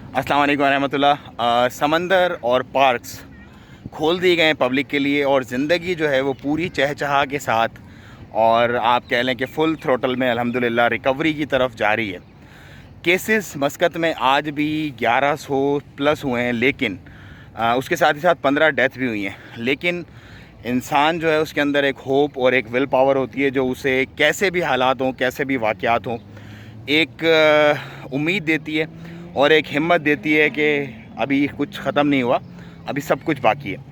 अस्सलाम वालेकुम रहमतुल्लाह। समंदर और पार्क्स खोल दिए गए हैं पब्लिक के लिए और ज़िंदगी जो है वो पूरी चहचहा के साथ और आप कह लें कि फुल थ्रोटल में अल्हम्दुलिल्लाह रिकवरी की तरफ जारी है। केसेस मस्कत में आज भी 1100 प्लस हुए हैं, लेकिन उसके साथ ही साथ 15 डेथ भी हुई हैं। लेकिन इंसान जो है उसके अंदर एक होप और एक विल पावर होती है जो उसे कैसे भी हालात हों, कैसे भी वाक़यात हों, एक उम्मीद देती है और एक हिम्मत देती है कि अभी कुछ ख़त्म नहीं हुआ, अभी सब कुछ बाकी है।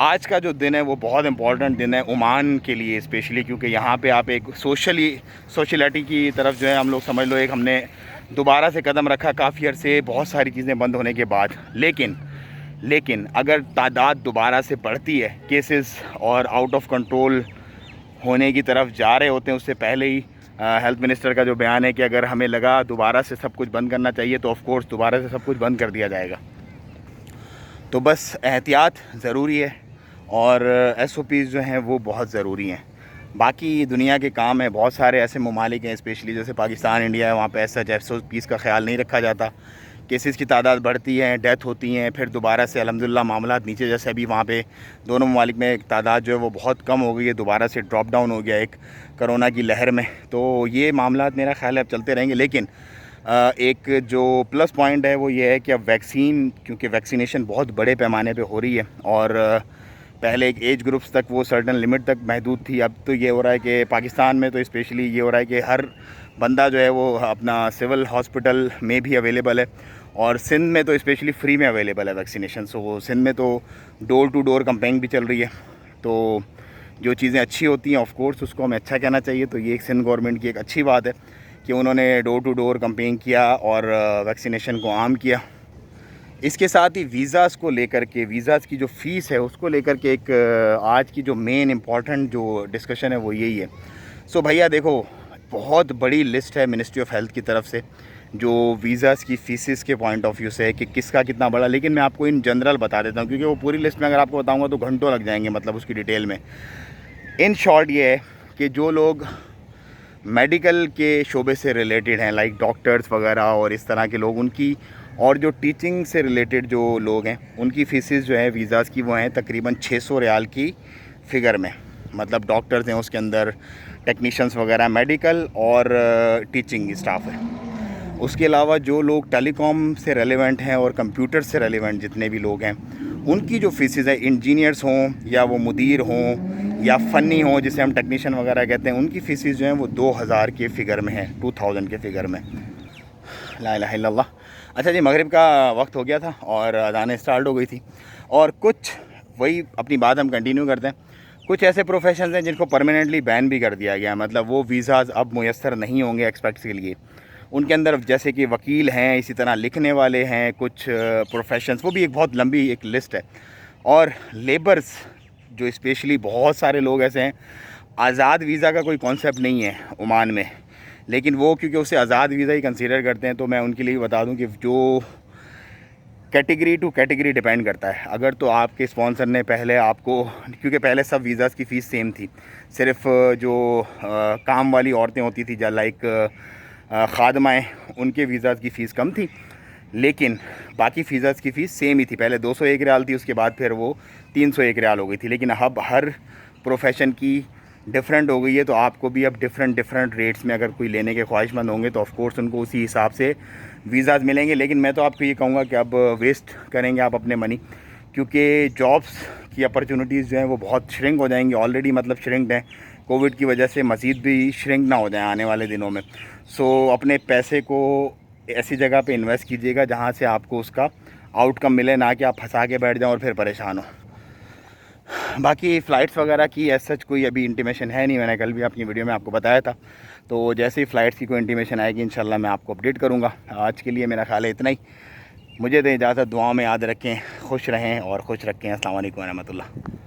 आज का जो दिन है वो बहुत इम्पॉर्टेंट दिन है ओमान के लिए स्पेशली, क्योंकि यहाँ पे आप एक सोशलिटी की तरफ जो है हम लोग समझ लो एक हमने दोबारा से कदम रखा काफ़ी अरसे, बहुत सारी चीज़ें बंद होने के बाद। लेकिन अगर तादाद दोबारा से बढ़ती है, केसेस और आउट ऑफ कंट्रोल होने की तरफ जा रहे होते हैं, उससे पहले ही हेल्थ मिनिस्टर का जो बयान है कि अगर हमें लगा दोबारा से सब कुछ बंद करना चाहिए तो ऑफ़ कोर्स दोबारा से सब कुछ बंद कर दिया जाएगा। तो बस एहतियात ज़रूरी है और SOPs जो हैं वो बहुत ज़रूरी हैं। बाकी दुनिया के काम हैं, बहुत सारे ऐसे ममालिक हैं स्पेशली जैसे पाकिस्तान, इंडिया है, वहाँ पे ऐसा SOPs का ख्याल नहीं रखा जाता। केसेस की तादाद बढ़ती है, डेथ होती हैं, फिर दोबारा से अल्हम्दुलिल्लाह मामलात नीचे, जैसे अभी वहाँ पे दोनों ममालिक में एक तादाद जो है वो बहुत कम हो गई है, दोबारा से ड्रॉप डाउन हो गया एक कोरोना की लहर में। तो ये मामलात मेरा ख्याल है अब चलते रहेंगे। लेकिन एक जो प्लस पॉइंट है वो ये है कि अब वैक्सीन, क्योंकि वैक्सीनेशन बहुत बड़े पैमाने पे हो रही है और पहले एक एज ग्रुप्स तक वो सर्टन लिमिट तक महदूद थी, अब तो ये हो रहा है कि पाकिस्तान में तो स्पेशली ये हो रहा है कि हर बंदा जो है वो अपना सिविल हॉस्पिटल में भी अवेलेबल है और सिंध में तो स्पेशली फ्री में अवेलेबल है वैक्सीनेशन। सो सिंध में तो डोर टू डोर कैंपेनिंग भी चल रही है। तो जो चीज़ें अच्छी होती हैं ऑफ कोर्स उसको हमें अच्छा कहना चाहिए। तो ये एक सिंध गवर्नमेंट की एक अच्छी बात है कि उन्होंने डोर टू डोर कैंपेनिंग किया और वैक्सीनेशन को आम किया। इसके साथ ही वीज़ाज़ को लेकर के, वीज़ाज़ की जो फ़ीस है उसको लेकर के एक आज की जो मेन इम्पॉर्टेंट जो डिस्कशन है वो यही है। भैया देखो, बहुत बड़ी लिस्ट है मिनिस्ट्री ऑफ हेल्थ की तरफ से जो वीज़ाज़ की फ़ीसेस के पॉइंट ऑफ व्यू से है कि किसका कितना बड़ा, लेकिन मैं आपको इन जनरल बता देता हूँ क्योंकि वो पूरी लिस्ट में अगर आपको बताऊँगा तो घंटों लग जाएंगे, मतलब उसकी डिटेल में। इन शॉर्ट ये है कि जो लोग मेडिकल के शोबे से रिलेटेड हैं, लाइक डॉक्टर्स वगैरह और इस तरह के लोग, उनकी, और जो टीचिंग से रिलेटेड जो लोग हैं उनकी फ़ीसेस जो है वीज़ाज़ की वो हैं तकरीबन 600 रियाल की फ़िगर में। मतलब डॉक्टर्स हैं, उसके अंदर टेक्नीशियंस वगैरह, मेडिकल और टीचिंग स्टाफ है। उसके अलावा जो लोग टेलीकॉम से रेलेवेंट हैं और कंप्यूटर से रेलेवेंट जितने भी लोग हैं उनकी जो फ़ीसेस है, इंजीनियर्स हों या वो मुदीर हों या फ़नी हों जिसे हम टेक्नीशियन वगैरह कहते हैं, उनकी फ़ीसेस जो हैं वो 2000 के फ़िगर में है, 2000 के फ़िगर में। ला इलाहा इल्लल्लाह। अच्छा जी, मगरिब का वक्त हो गया था और अज़ानें स्टार्ट हो गई थी और कुछ, वही अपनी बात हम कंटिन्यू करते हैं, कुछ ऐसे प्रोफेशंस हैं जिनको परमानेंटली बैन भी कर दिया गया है। मतलब वो वीज़ाज़ अब मुयस्सर नहीं होंगे एक्सपर्ट्स के लिए। उनके अंदर जैसे कि वकील हैं, इसी तरह लिखने वाले हैं, कुछ प्रोफेशंस, वो भी एक बहुत लंबी एक लिस्ट है। और लेबर्स जो स्पेशली बहुत सारे लोग ऐसे हैं, आज़ाद वीज़ा का कोई कॉन्सेप्ट नहीं है ओमान में, लेकिन वो क्योंकि उसे आज़ाद वीज़ा ही कंसीडर करते हैं, तो मैं उनके लिए बता दूं कि जो कैटेगरी टू कैटेगरी डिपेंड करता है। अगर तो आपके स्पॉन्सर ने पहले आपको, क्योंकि पहले सब वीज़ाज़ की फ़ीस सेम थी, सिर्फ जो काम वाली औरतें होती थी या लाइक खादमाएँ, उनके वीज़ाज़ की फ़ीस कम थी, लेकिन बाकी फ़ीज़ाज़ की फ़ीस सेम ही थी। पहले 201 रियाल थी, उसके बाद फिर वो 301 रियाल हो गई थी। लेकिन अब हर प्रोफेशन की डिफरेंट हो गई है, तो आपको भी अब डिफरेंट रेट्स में अगर कोई लेने के ख्वाहिशमंद होंगे तो ऑफ़ कोर्स उनको उसी हिसाब से वीज़ाज़ मिलेंगे। लेकिन मैं तो आपको ये कहूँगा कि अब वेस्ट करेंगे आप अपने मनी, क्योंकि जॉब्स की अपॉर्चुनिटीज़ जो हैं वो बहुत श्रिंक हो जाएंगी, ऑलरेडी मतलब श्रिंक्ड हैं, कोविड की वजह से मज़ीद भी श्रिंक ना हो जाए आने वाले दिनों में। अपने पैसे को ऐसी जगह पे इन्वेस्ट कीजिएगा जहाँ से आपको उसका आउटकम मिले, ना कि आप फंसा के बैठ जाएं और फिर परेशान हो। बाकी फ़्लाइट्स वगैरह की एज सच कोई अभी इंटीमेशन है नहीं, मैंने कल भी अपनी वीडियो में आपको बताया था। तो जैसे ही फ़्लाइट्स की कोई इंटीमेशन आएगी इंशाल्लाह मैं आपको अपडेट करूँगा। आज के लिए मेरा ख्याल है इतना ही। मुझे दें इजाज़त, दुआओं में याद रखें, खुश रहें और खुश रखें। अस्सलाम वालेकुम रहमतुल्लाह।